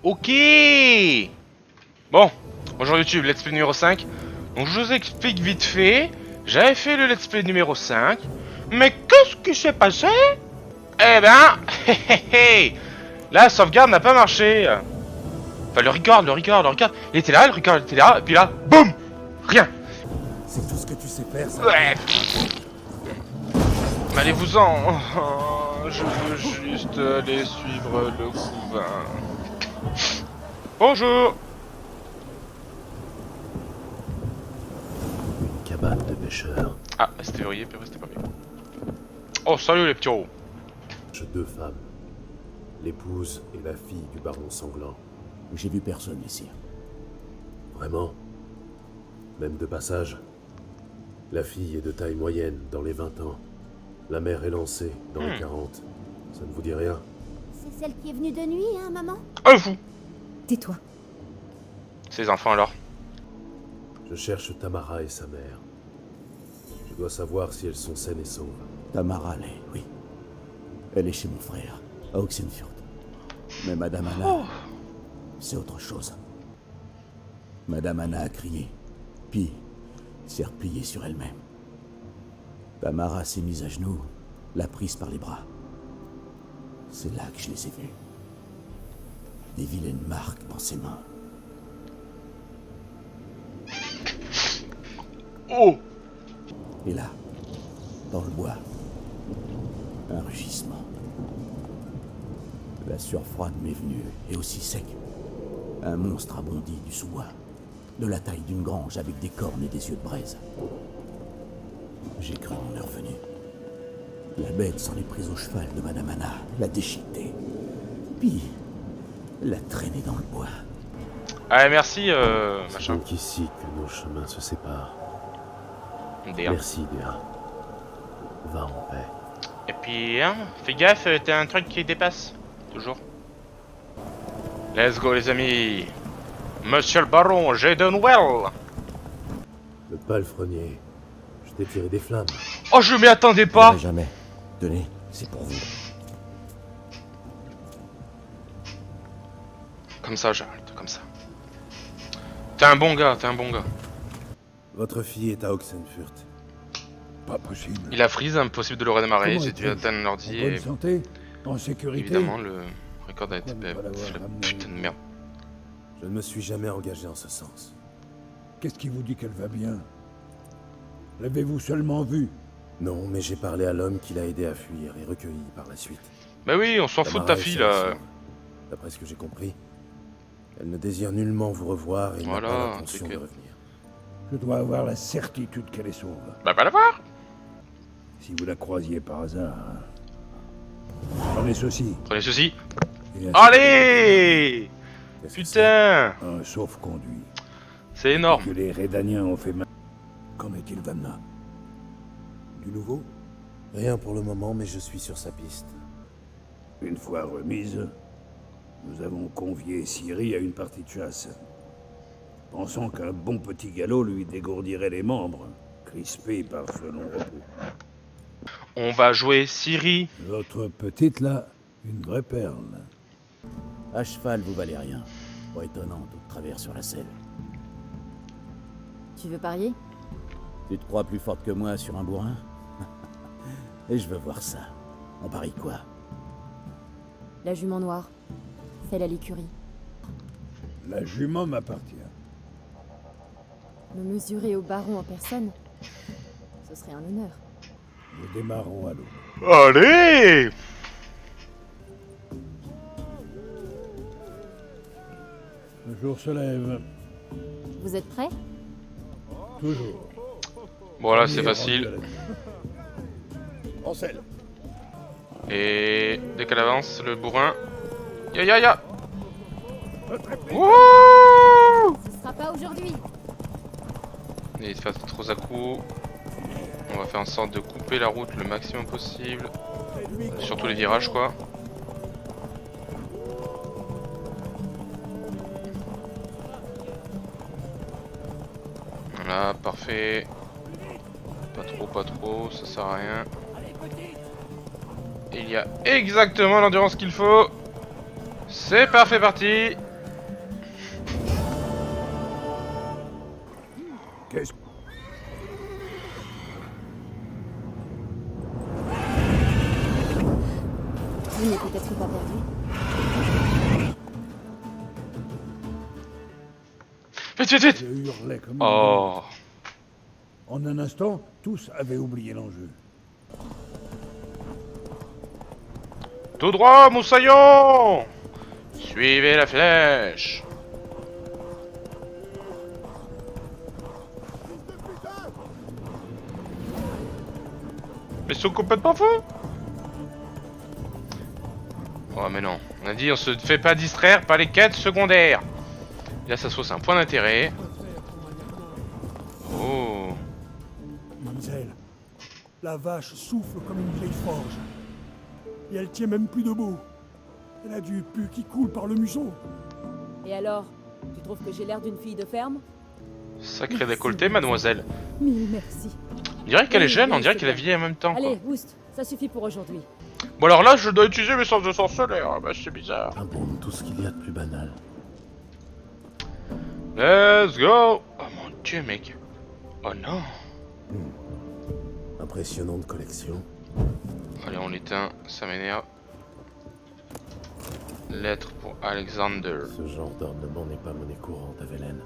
Ok. Bon, bonjour YouTube, let's play numéro 5. Donc je vous explique vite fait. J'avais fait le let's play numéro 5. Mais qu'est-ce qui s'est passé? Eh ben, la sauvegarde n'a pas marché. Enfin, le record. Il était là, le record était là, et puis là, boum, rien. C'est tout ce que tu sais faire, ça. Ouais. Mais allez-vous-en. Je veux juste aller suivre le couvain. Bonjour. Une cabane de pêcheurs. Ah, c'était verrouillé, puis après c'était pas bien. Oh, salut les petits hauts. Deux femmes. L'épouse et la fille du baron sanglant. J'ai vu personne ici. Vraiment? Même de passage? La fille est de taille moyenne, dans les 20 ans. La mère est lancée, dans les 40. Ça ne vous dit rien? C'est celle qui est venue de nuit, hein, maman? Oh, vous. Tais-toi. Ces enfants alors. Je cherche Tamara et sa mère. Je dois savoir si elles sont saines et sauves. Tamara l'est, oui. Elle est chez mon frère, à Oxenfjord. Mais Madame Anna, c'est autre chose. Madame Anna a crié, puis s'est repliée sur elle-même. Tamara s'est mise à genoux, l'a prise par les bras. C'est là que je les ai vus. Des vilaines marques dans ses mains. Oh. Et là, dans le bois, un rugissement. La sueur froide m'est venue, et aussi sec. Un monstre a bondi du sous-bois, de la taille d'une grange avec des cornes et des yeux de braise. J'ai cru mon heure venue. La bête s'en est prise au cheval de Madame Anna, l'a déchiqueté, puis l'a traîné dans le bois. Ah, merci, C'est machin. donc ici que nos chemins se séparent. Déa. Merci, Déa. Va en paix. Et puis, hein, fais gaffe, t'as un truc qui dépasse. Toujours. Let's go, les amis. Monsieur le baron, j'ai de nouvelles. Le palefrenier. Je t'ai tiré des flammes. Oh, je m'y attendais pas. Mais jamais. Tenez, c'est pour vous. Comme ça, j'arrête, comme ça. T'es un bon gars, t'es un bon gars. Votre fille est à Oxenfurt. Pas possible. Il a freeze, impossible de le redémarrer. Comment J'ai dû est-elle? atteindre En l'ordi bonne et santé? En sécurité? évidemment le record a été Pourquoi ne pas l'avoir c'est la ramenée? putain de merde. Je ne me suis jamais engagé en ce sens. Qu'est-ce qui vous dit qu'elle va bien? L'avez-vous seulement vue? Non, mais j'ai parlé à l'homme qui l'a aidé à fuir et recueilli par la suite. Bah oui, on s'en fout de ta Tamara est fille saine et là. sauve. D'après ce que j'ai compris, elle ne désire nullement vous revoir et Voilà, n'a pas l'intention c'est de que- revenir. Je dois avoir la certitude qu'elle est sauve. Bah va la voir. Si vous la croisiez par hasard. Prenez ceci. Prenez ceci. Et Allez. Qu'est-ce que Putain, un sauf-conduit. c'est énorme. Que les Rédaniens ont fait mal. Qu'en est-il, Vanna? Du nouveau? c'est? Rien pour le moment, mais je suis sur sa piste. Une fois remise, nous avons convié Ciri à une partie de chasse. Pensant qu'un bon petit galop lui dégourdirait les membres, crispés par ce long repos. On va jouer Siri. L'autre petite, là, une vraie perle. À cheval, vous valez rien. Pas étonnant, tout de travers sur la selle. Tu veux parier? Tu te crois plus forte que moi sur un bourrin? Et je veux voir ça. On parie quoi? La jument noire. Celle à l'écurie. La jument m'appartient. Me mesurer au baron en personne, ce serait un honneur. Nous démarrons à l'eau. Allez. Le jour se lève. Vous êtes prêts? Toujours. Bon là c'est Premier facile. rendu à la- En selle. Et dès qu'elle avance, le bourrin. Ya. Wouh. Ce sera pas aujourd'hui. Et il se passe trop à coup. On va faire en sorte de couper la route le maximum possible. Surtout les virages quoi. Voilà, parfait. Pas trop, ça sert à rien. Il y a exactement l'endurance qu'il faut. C'est parfait, parti. n'est peut-être pas perdu. Vite, vite, vite! Je hurlais comme une Oh. En un instant, tous avaient oublié l'enjeu. Tout droit, moussaillon! Suivez la flèche! Mais ils sont complètement fous! Oh mais non, on a dit on se fait pas distraire par les quêtes secondaires. Et là ça se trouve c'est un point d'intérêt. Oh. Mademoiselle, la vache souffle comme une vieille forge. Et elle tient même plus debout. Elle a du pu qui coule par le museau. Et alors, tu trouves que j'ai l'air d'une fille de ferme? Sacré décolleté mademoiselle. Mille merci. On dirait qu'elle est Oui, jeune, oui, on dirait c'est qu'elle est bien. vieille en même temps quoi. Allez, Oust, ça suffit pour aujourd'hui. Bon alors là je dois utiliser mes sens de sorceleur, ah bah c'est bizarre. Un bombe, tout ce qu'il y a de plus banal. Let's go! Oh mon dieu mec. Oh non. Impressionnante collection. Allez on l'éteint, ça m'énerve. Lettre pour Alexander. Ce genre d'ornement n'est pas monnaie courante à Velen.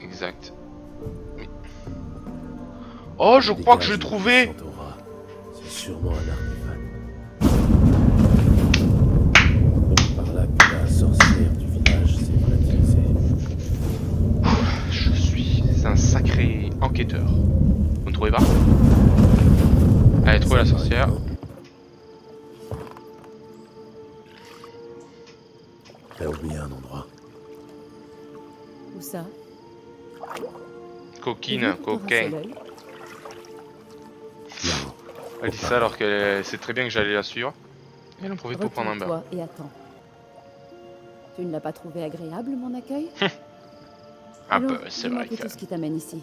Exact. Mais- Oh je crois que je l'ai trouvé! Santora. C'est sûrement un artefact. Par là que la sorcière du village s'est volatilisée. Je suis un sacré enquêteur. Vous ne trouvez pas? Allez, trouvez la sorcière. T'as oublié un endroit. Où ça? Coquine, coquin. Non. Elle dit ça alors qu'elle sait très bien que j'allais la suivre. Et elle en profite pour prendre un bain. Retourne-toi et attends. Tu ne l'as pas trouvé agréable, mon accueil? Un Alors, peu, c'est dis-moi vrai que... plutôt ce qui t'amène ici.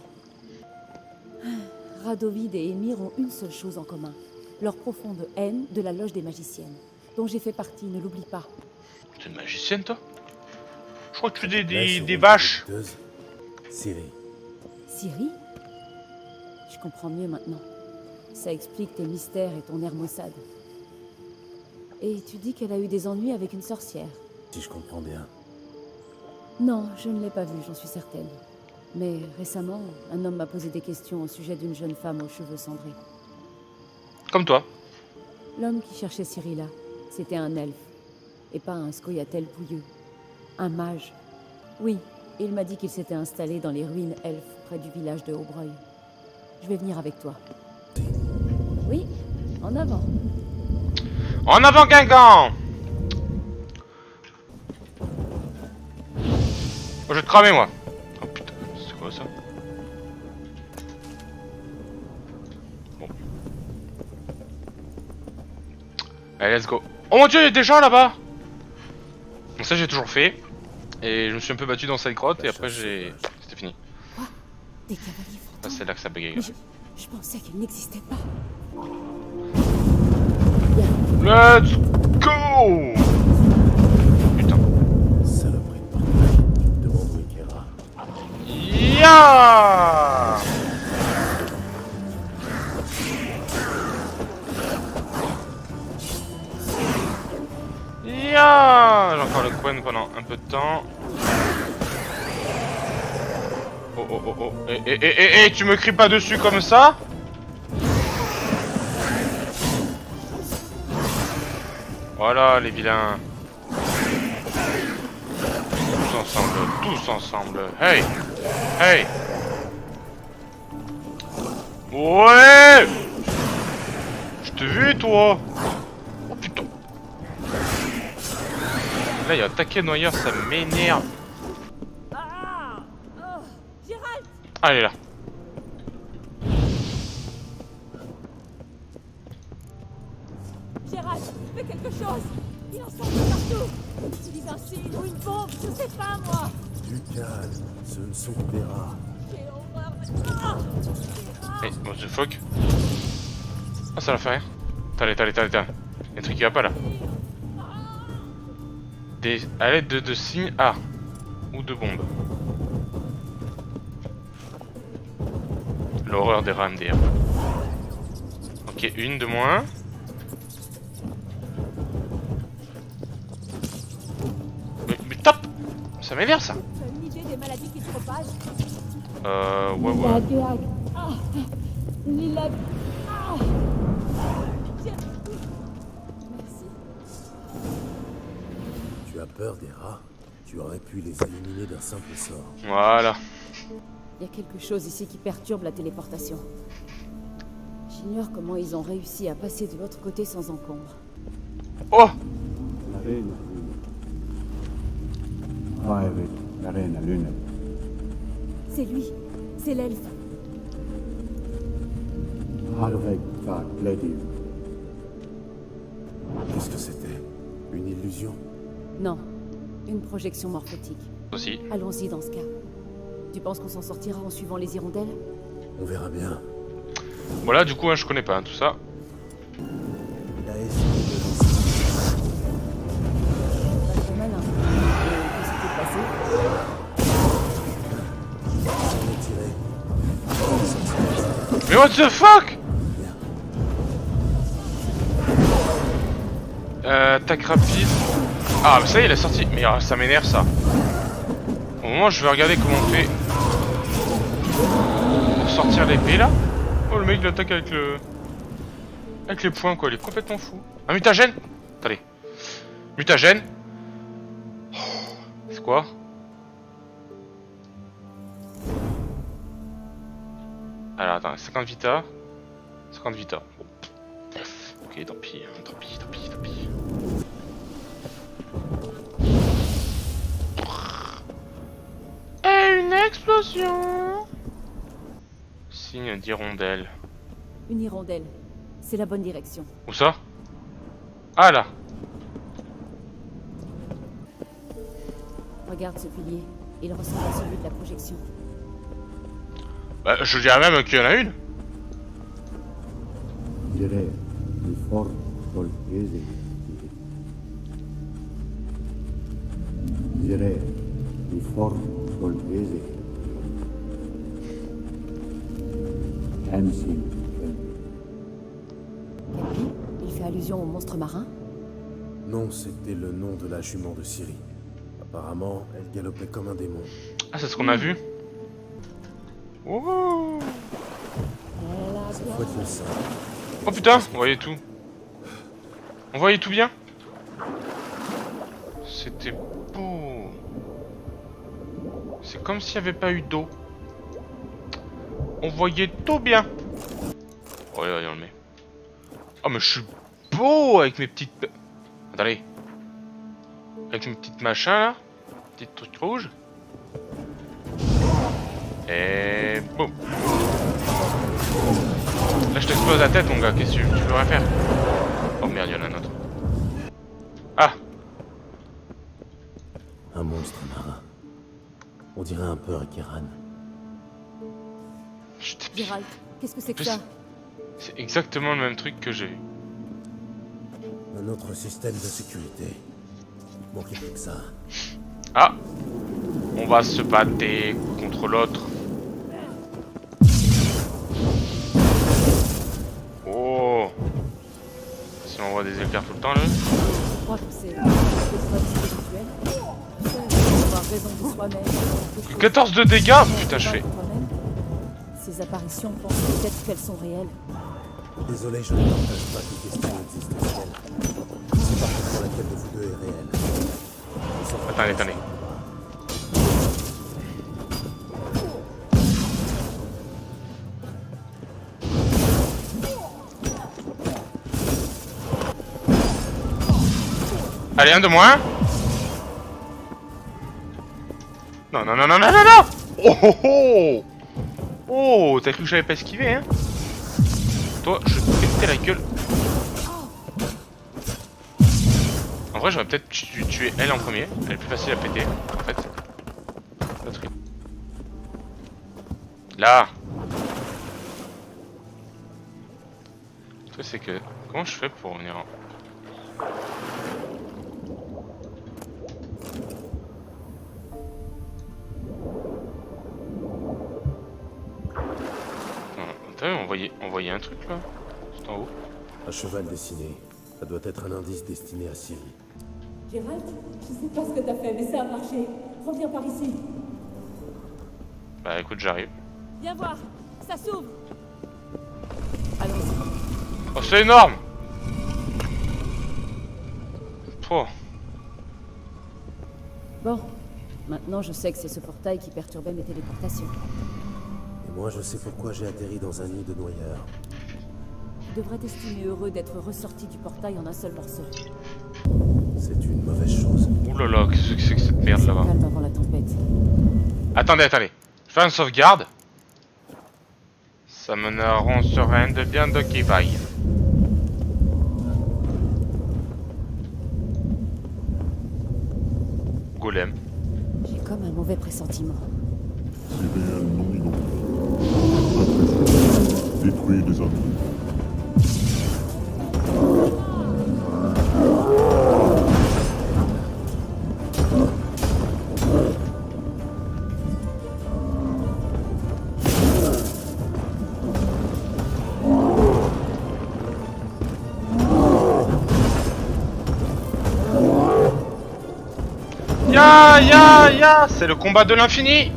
Radovid et Émir ont une seule chose en commun. Leur profonde haine de la loge des magiciennes, dont j'ai fait partie, ne l'oublie pas. T'es une magicienne toi? Je crois que tu fais Là, sur des une vaches. collecteuse. Ciri. Ciri? Je comprends mieux maintenant. Ça explique tes mystères et ton air maussade. Et tu dis qu'elle a eu des ennuis avec une sorcière. Si je comprends bien. Non, je ne l'ai pas vue, j'en suis certaine. Mais récemment, un homme m'a posé des questions au sujet d'une jeune femme aux cheveux cendrés. Comme toi. L'homme qui cherchait Cyrilla, c'était un elfe. Et pas un scoia'tael pouilleux. Un mage. Oui, il m'a dit qu'il s'était installé dans les ruines elfes près du village de Aubreuil. Je vais venir avec toi. Oui, en avant. En avant Guingamp! Oh, je vais te cramer moi. Oh putain, c'est quoi ça? Bon. Allez, let's go. Oh mon dieu, il y a des gens là-bas! Donc ça j'ai toujours fait. Et je me suis un peu battu dans cette grotte et après j'ai... C'était fini. Des cavaliers Là, fantômes. c'est là que ça bégaye. Mais je pensais qu'ils n'existaient pas. Let's go! Putain. Saloperie de portail. Demande où est Kera. Ya! Ya! J'ai encore le coin pendant un peu de temps. Oh oh oh oh. Tu me cries pas dessus comme ça? Voilà les vilains. Tous ensemble, tous ensemble. Hey! Hey! Ouais! Je t'ai vu toi! Oh putain! Là il y a un taquet noyeur, ça m'énerve. Ah, elle est là. Gérald, fais quelque chose. Il en sort de partout. Utilise un signe ou une bombe, je sais pas moi. Du calme. Ce ne sont que des rats. J'ai horreur de... Ah, Eh, bon, je fuck. Ah, ça l'a fait rien. Attends. Il y a un truc qui va pas là. À l'aide de signes A. Ou de bombes. L'horreur des rats MDR. Ok, une de moins. Ça m'énerve ça. Tu as une idée des maladies qui se propagent? Ouais, ouais. Lilag. Tiens. Merci. Tu as peur des rats? Tu aurais pu les éliminer d'un simple sort. Voilà. Il y a quelque chose ici qui perturbe la téléportation. J'ignore comment ils ont réussi à passer de l'autre côté sans encombre. Oh! C'est lui. C'est l'elfe. Qu'est-ce que c'était? Une illusion? Non. Une projection morphotique. Aussi. Allons-y dans ce cas. Tu penses qu'on s'en sortira en suivant les hirondelles? On verra bien. Voilà, du coup, hein, je connais pas hein, tout ça. Il a essayé de lancer. Pas très malin. Et qu'est-ce qui s'est passé? On est tiré. Mais what the fuck? Attaque rapide. Ah, mais ça y est, il est sorti. Mais ça m'énerve ça. Au moment où je vais regarder comment on fait pour sortir l'épée là. Oh, le mec il attaque avec le. Avec les poings quoi, il est complètement fou. Un mutagène? Attendez. Mutagène. Oh, c'est quoi? Alors attends, 50 vita. 50 vita. Bon. Ok, tant pis, tant pis, tant pis, tant pis. Et une explosion. Signe d'hirondelle. Une hirondelle. C'est la bonne direction. Où ça? Ah là. Regarde ce pilier. Il ressemble à celui de la projection. Bah, je dirais même qu'il y en a une. Il fait allusion au monstre marin? Non, c'était le nom de la jument de Ciri. Apparemment, elle galopait comme un démon. Ah, c'est ce qu'on a vu. Oh, Cette fois, tu le sens. oh putain, on voyait tout. On voyait tout bien. C'était beau. C'est comme s'il n'y avait pas eu d'eau. On voyait tout bien. Oh, allez, on le met. Oh, mais je suis beau avec mes petites... Attendez. Avec mes petites machins là. Petites trucs rouges. Et boum. Là je t'explose la tête mon gars, qu'est-ce que tu veux rien faire? Oh merde, il y en a un autre. Ah! Un monstre marin. On dirait un peu un Kéran. Gérald, qu'est-ce que c'est que Plus- ça? C'est exactement le même truc que j'ai eu. Un autre système de sécurité. Il manquait plus que ça. Ah! On va se battre contre l'autre. Oh! Si on envoie des éclairs tout le temps là. Je crois que c'est des preuves spirituelles. Tu sais, avoir raison de soi-même. 14 de dégâts! Putain, je fais. Ces apparitions pensent peut-être qu'elles sont réelles. Désolé, je ne partage pas tes questions existentielles. C'est parfaitement laquelle de vous deux est réelle. Attendez, attendez. Allez, un de moins. Non, non, non, non, non, non, non. Oh, oh, oh. Oh, t'as cru que j'avais pas esquivé, hein? Toi, je vais te péter la gueule. En vrai, j'aurais peut-être tué elle en premier. Elle est plus facile à péter, en fait. L'autre. Là. Le truc, c'est que... Comment je fais pour venir en... Attends, on voyait un truc, là. Tout en haut. Un cheval dessiné. Ça doit être un indice destiné à Ciri. Gérald, je sais pas ce que t'as fait, mais ça a marché. revenir par ici. Bah écoute, j'arrive. Viens voir, ça s'ouvre. Allons-y. Oh, c'est énorme. Oh. Bon, maintenant je sais que c'est ce portail qui perturbait mes téléportations. Et moi, je sais pourquoi j'ai atterri dans un nid de noyeurs. Tu devrais t'estimer heureux d'être ressorti du portail en un seul morceau. C'est une mauvaise chose. Ouh là là, qu'est-ce que c'est que cette merde là-bas? Calme avant la tempête. Attendez, attendez. Je fais une sauvegarde. Ça me rend serein de bien de qui vaille. Golem. J'ai comme un mauvais pressentiment. Réel non identifié. Détruire des amis. Ya, c'est le combat de l'infini.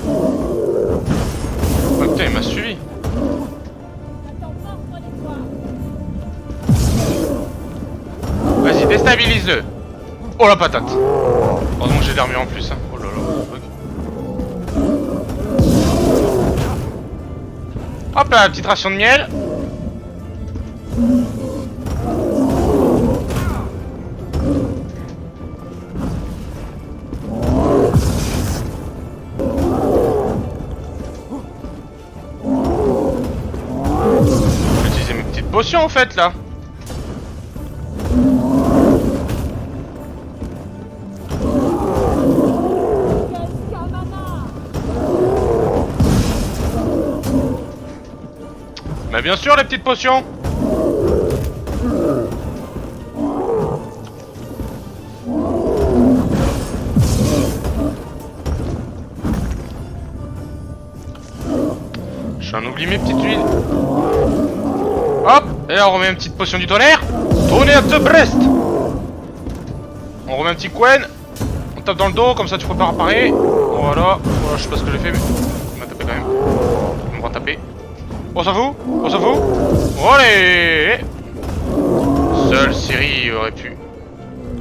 Oh putain, il m'a suivi. Vas-y, déstabilise-le. Oh la patate. Heureusement que j'ai l'armure en plus. Hein. Oh là là. Hop là, petite ration de miel. Je vais utiliser mes petites potions en fait là. Mais bien sûr les petites potions. J'en oublie mes petites huiles. Hop. Et là on remet une petite potion du tonnerre. Tonnerre de Brest. On remet un petit Quen. On tape dans le dos, comme ça tu peux pas réparer. Voilà. Voilà, je sais pas ce que j'ai fait mais il m'a tapé quand même. Il me retaper. On s'en fout. On s'en fout. Allez. Seule Ciri aurait pu.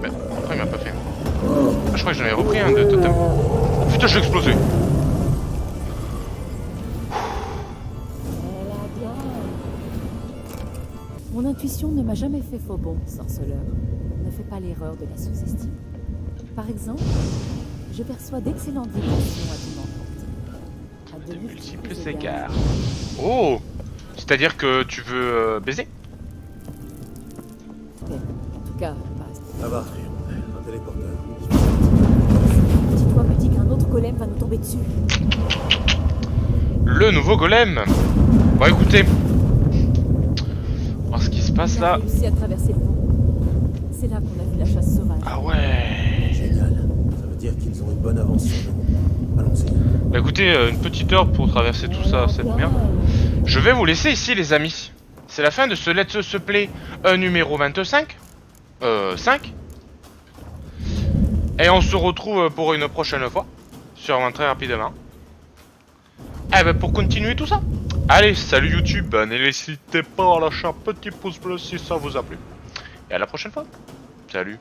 Mais après il m'a pas fait. Ah, je crois que j'en avais repris un de totem. Oh putain, je l'ai explosé. Mon intuition ne m'a jamais fait faux bon, sorceleur. Ne fais pas l'erreur de la sous-estime. Par exemple, je perçois d'excellentes vibrations à ton encontre. À De multiples égards. Oh. C'est-à-dire que tu veux baiser? En tout cas, pas. Ça va, un téléporteur. Petite voix me dit qu'un autre golem va nous tomber dessus. Le nouveau golem. Bon écoutez. Alors ce qui se passe On a là. réussi à traverser le pont. C'est là qu'on a vu la chasse sauvage. Ah ouais. Génial. Ça veut dire qu'ils ont une bonne avance sur nous. Allons-y. Bah écoutez, une petite heure pour traverser tout ça, cette merde. Je vais vous laisser ici les amis. C'est la fin de ce Let's Play numéro 25. 5. Et on se retrouve pour une prochaine fois. Sûrement très rapidement. Eh ben pour continuer tout ça. Allez, salut YouTube. N'hésitez pas à lâcher un petit pouce bleu si ça vous a plu. Et à la prochaine fois. Salut.